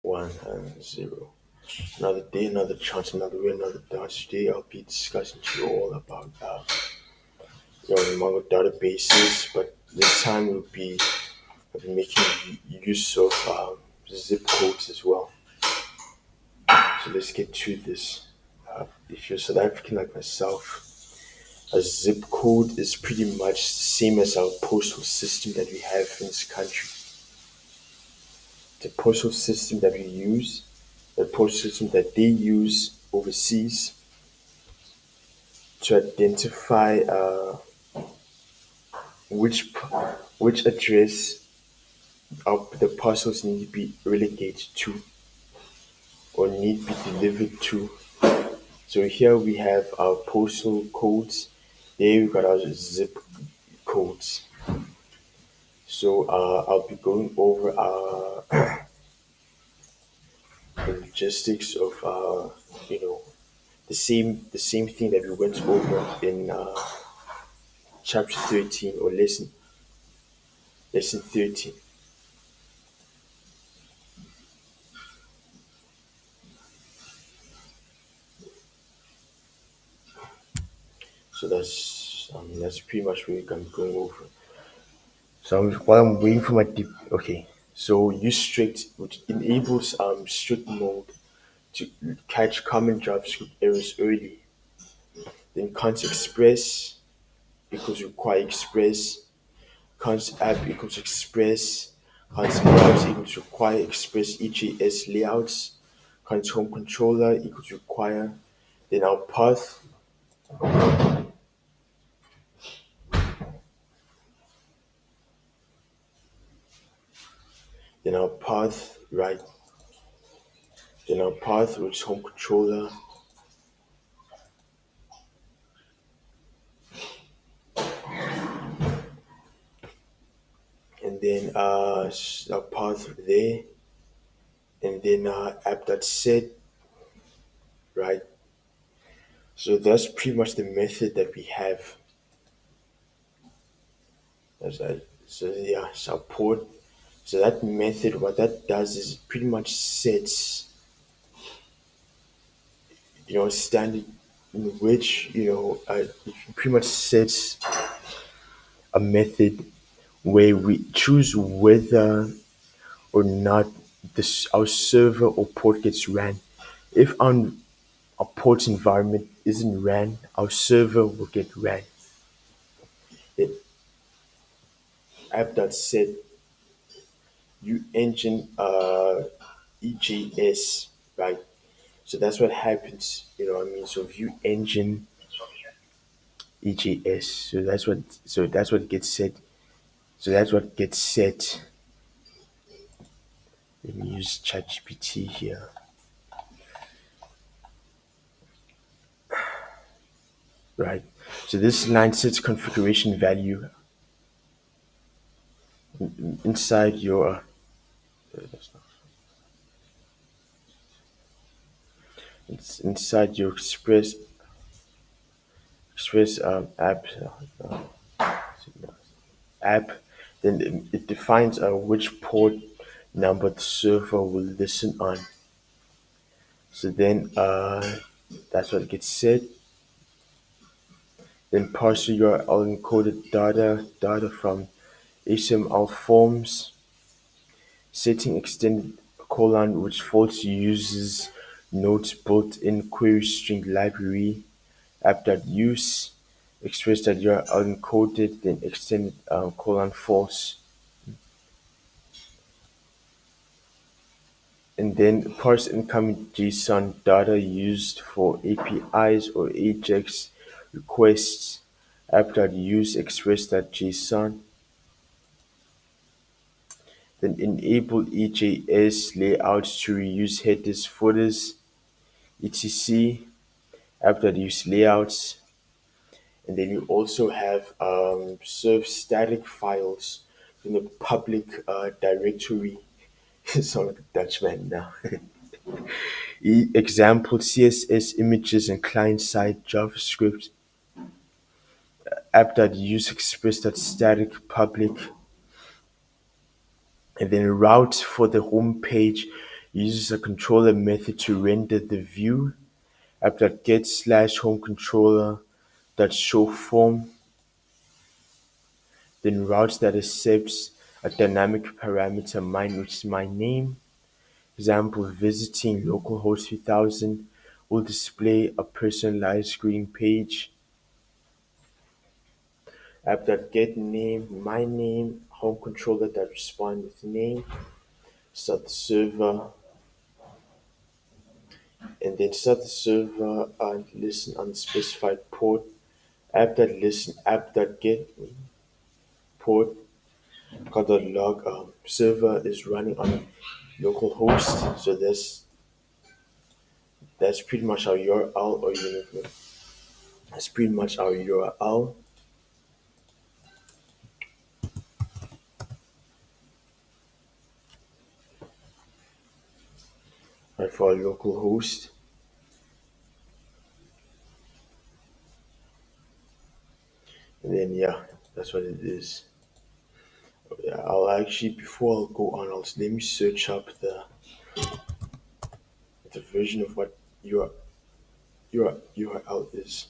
one and zero. Another day, another chance, another way, another dance. Today I'll be discussing to you all about Mongo databases, but this time I'll be making use of zip codes as well. So let's get to this. If you're South African like myself, a zip code is pretty much the same as our postal system that we have in this country. The postal system that we use, the postal system that they use overseas to identify which which address the parcels need to be relegated to or need to be delivered to. So here we have our postal codes. There we got our zip codes. So I'll be going over the logistics of you know the same thing that we went over in chapter 13 or lesson 13. So that's pretty much what I'm going over. So while I'm waiting for my deep, okay. So use strict, which enables strict mode to catch common JavaScript errors early. Then const express equals require express, const app equals express, const browse equals require express EJS layouts, const home controller equals require. Then our path, then our path, right? Then our path, which is home controller, and then our path there, and then app.set, right? So that's pretty much the method that we have. So yeah, support. So that method, what that does is pretty much sets, standard in which, it pretty much sets a method where we choose whether or not our server or port gets ran. If our port environment isn't ran, our server will get ran. The app.set engine EJS, right? So that's what happens, you know what I mean? So view engine EJS. So that's what gets set. So that's what gets set. Let me use ChatGPT here. Right. So this line sets configuration value inside your inside your Express app. Then it defines which port number the server will listen on. So then that's what gets set. Then parse your encoded data from HTML forms, setting extended colon which false uses Node's built-in query string library, app.use, express that you are uncoded, then extended colon false. And then parse incoming JSON data used for APIs or AJAX requests, app.use express.json. Then enable EJS layouts to reuse headers, footers, etc. App.use layouts. And then you also have serve static files in the public directory. Sound like a Dutchman now. Example CSS images and client-side JavaScript. App.use express.static public. And then route for the home page Uses a controller method to render the view. App.get slash home controller dot show form, then routes that accepts a dynamic parameter mine, which is my name. Example, visiting localhost 3000 will display a personalized screen page. App.get name, my name, home controller that respond with name, start the server, and then start the server and listen unspecified port. App.listen, app.get port, call.log server is running on localhost. So that's pretty much our URL or unit. That's pretty much our URL. Right, for our local host. And then yeah, that's what it is. Yeah, I'll actually before I'll go on, let me search up the version of what your URL is.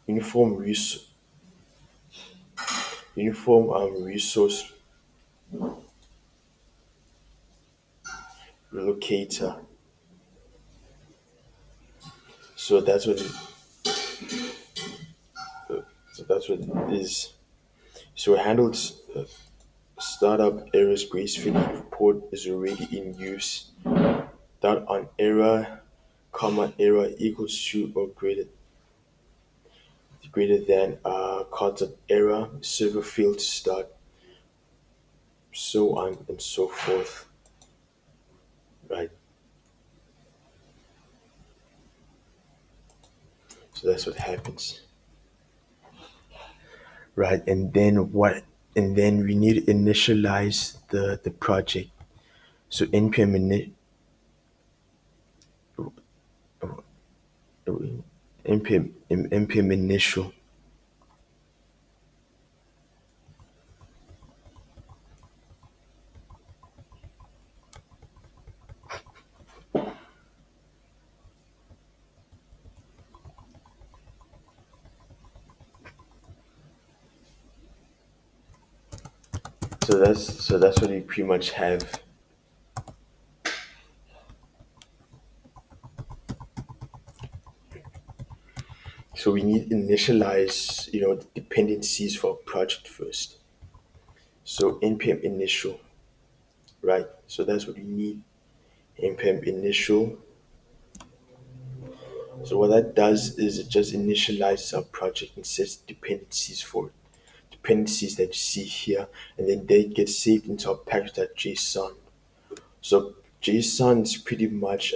Uniform uniform resource relocator. So that's what it, so that's what it is. So it handles startup errors gracefully if port is already in use. Dot on error, comma error equals to or greater than content error, server failed to start, so on and so forth. Right. So that's what happens. Right. And then we need to initialize the project. So npm initial. So that's what we pretty much have. So we need initialize, the dependencies for a project first. So npm initial, right? So that's what we need. Npm initial. So what that does is it just initializes our project and sets dependencies for it. Dependencies that you see here, and then they get saved into our package.json. So JSON is pretty much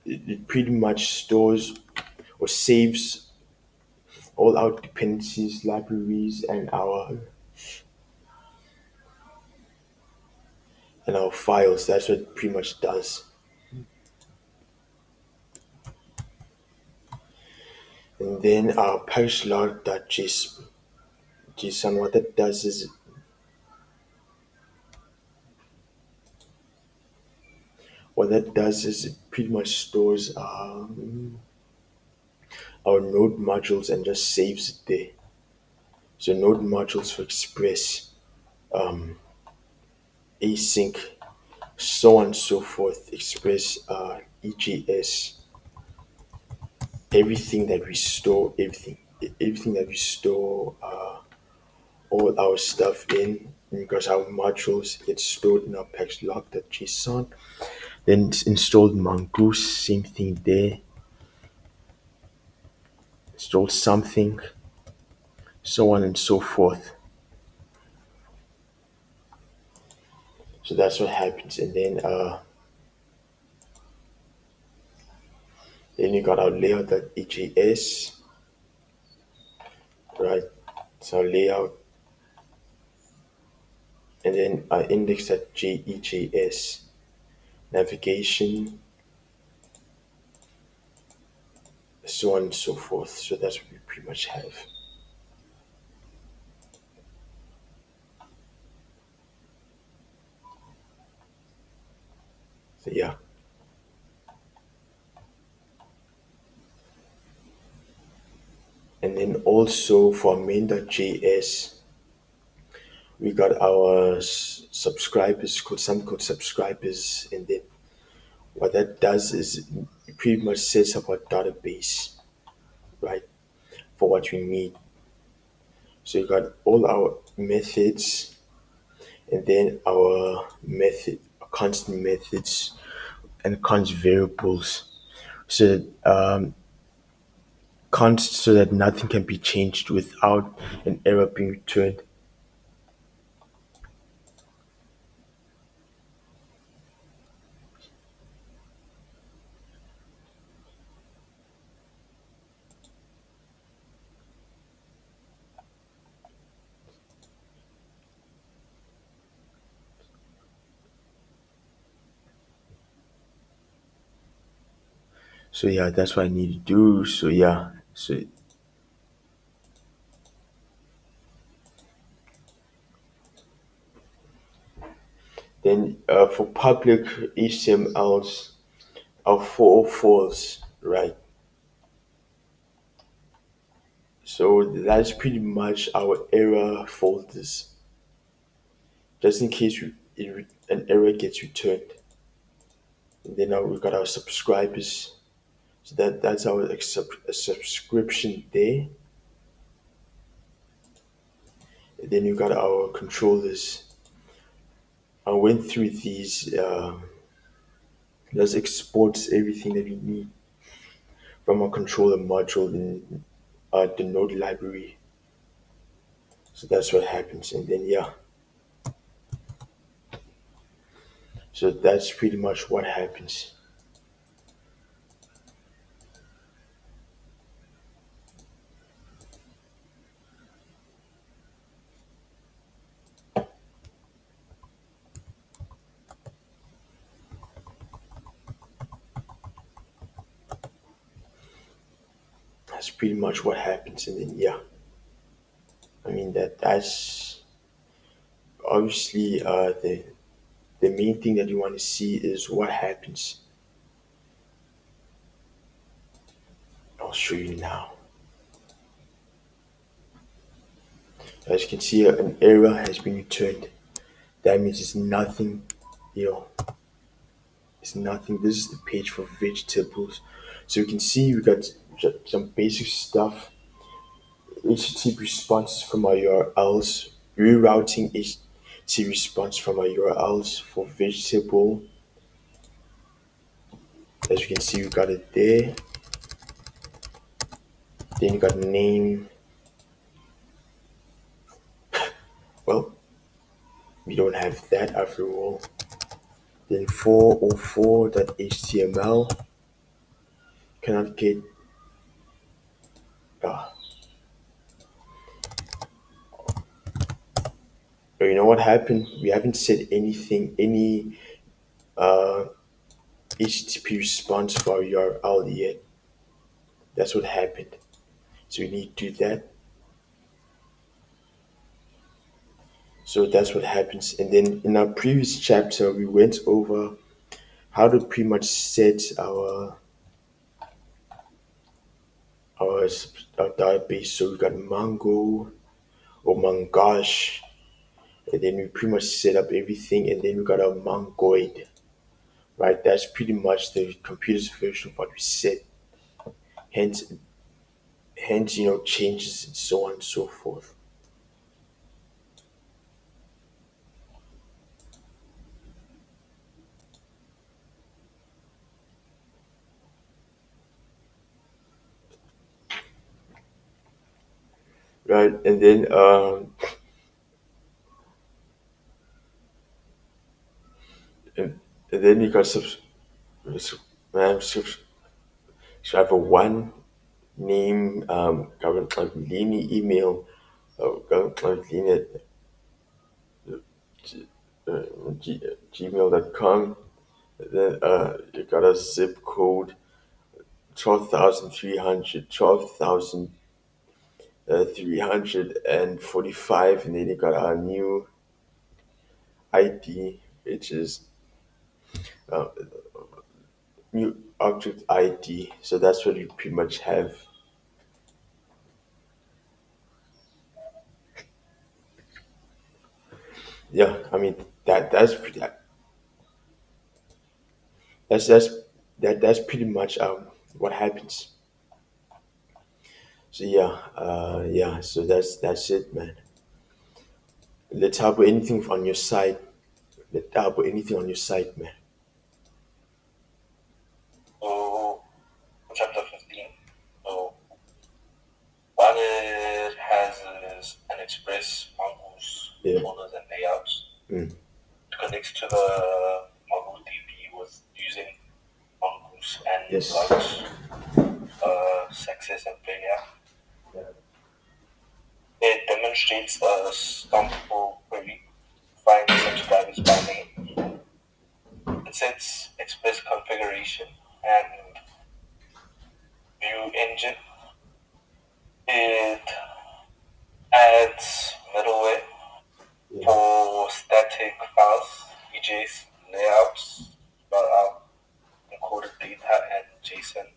it pretty much stores or saves all our dependencies, libraries, and our files. That's what it pretty much does. And then our package.json, what that does is it pretty much stores our node modules and just saves it there. So node modules for Express, async, so on and so forth, Express, EJS, everything that we store all our stuff in, because our modules get stored in our package log.json. Then it's installed Mongoose, same thing there. Installed something, so on and so forth. So that's what happens. And then you got our layout.ejs, right? So layout, and then our index.jejs, navigation, so on and so forth. So that's what we pretty much have. So yeah. And then also for main.js, we got our subscribers, called some called subscribers, and then what that does is it pretty much sets up our database, right, for what we need. So you got all our methods, and then our method, constant methods, and const variables, so that const so that nothing can be changed without an error being returned. So yeah, that's what I need to do. So yeah, so then for public HTMLs are false, right? So that's pretty much our error folders, just in case an error gets returned. And then now we got our subscribers. So that's our a subscription there. And then you got our controllers. I went through these. Let's export everything that we need from our controller module in the node library. So that's what happens. And then yeah, so that's pretty much what happens. That's pretty much what happens. And then yeah, I mean that's obviously the main thing that you want to see is what happens. I'll show you now. As you can see, an error has been returned. That means it's nothing, you know, it's nothing. This is the page for vegetables. So you can see we got some basic stuff. HTTP responses from our URLs, rerouting HTTP response from our URLs for vegetable. As you can see, we got it there. Then you got name. Well, we don't have that after all. Then 404.html cannot get. Uh, you know what happened? We haven't said anything, any HTTP response for our URL yet. That's what happened. So we need to do that. So that's what happens. And then in our previous chapter, we went over how to pretty much set our, our database. So we got Mongo or Mongoose, and then we pretty much set up everything, and then we got our Mongoid, right? That's pretty much the computer's version of what we set. Hence, changes and so on and so forth. Right, and then and then you got subscribe for one name, Gavin email, Gavin uh, gmail.com. Then you got a zip code 12,300, 12,345, and then you got our new ID, which is new object ID. So that's what you pretty much have. Yeah, I mean that's that's that's pretty much what happens. So yeah. So that's it, man. Let's talk about anything on your side. Let's talk about anything on your side, man. So, chapter 15. So, what it has is an express mongoose Yeah. folders and layouts. Mm. It connects to the MongoDB with using mongoose and Yes. logs, success and failure. It demonstrates a stompable query, find subscribers by name. It sets express configuration and view engine. It adds middleware Yeah. for static files, EJs, layouts, spell out encoded data and JSON,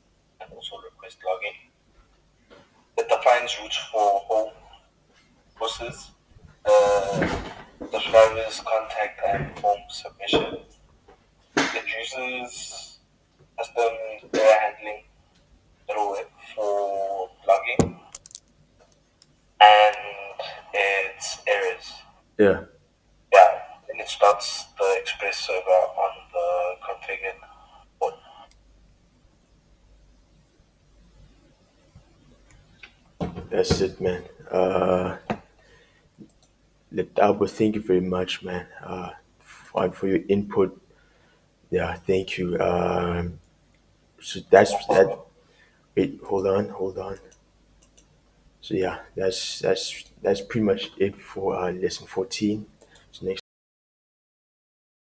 and also request logging. It defines routes for home sources, uh, subscribers, contact, and form submission. It uses custom error handling middleware for logging and its errors. Yeah. Yeah, and it starts the Express server on the configured port. That's it, man. Albert, thank you very much, man, for your input. Yeah, thank you. So that's No that. problem. Wait, hold on. So yeah, that's pretty much it for lesson 14. So next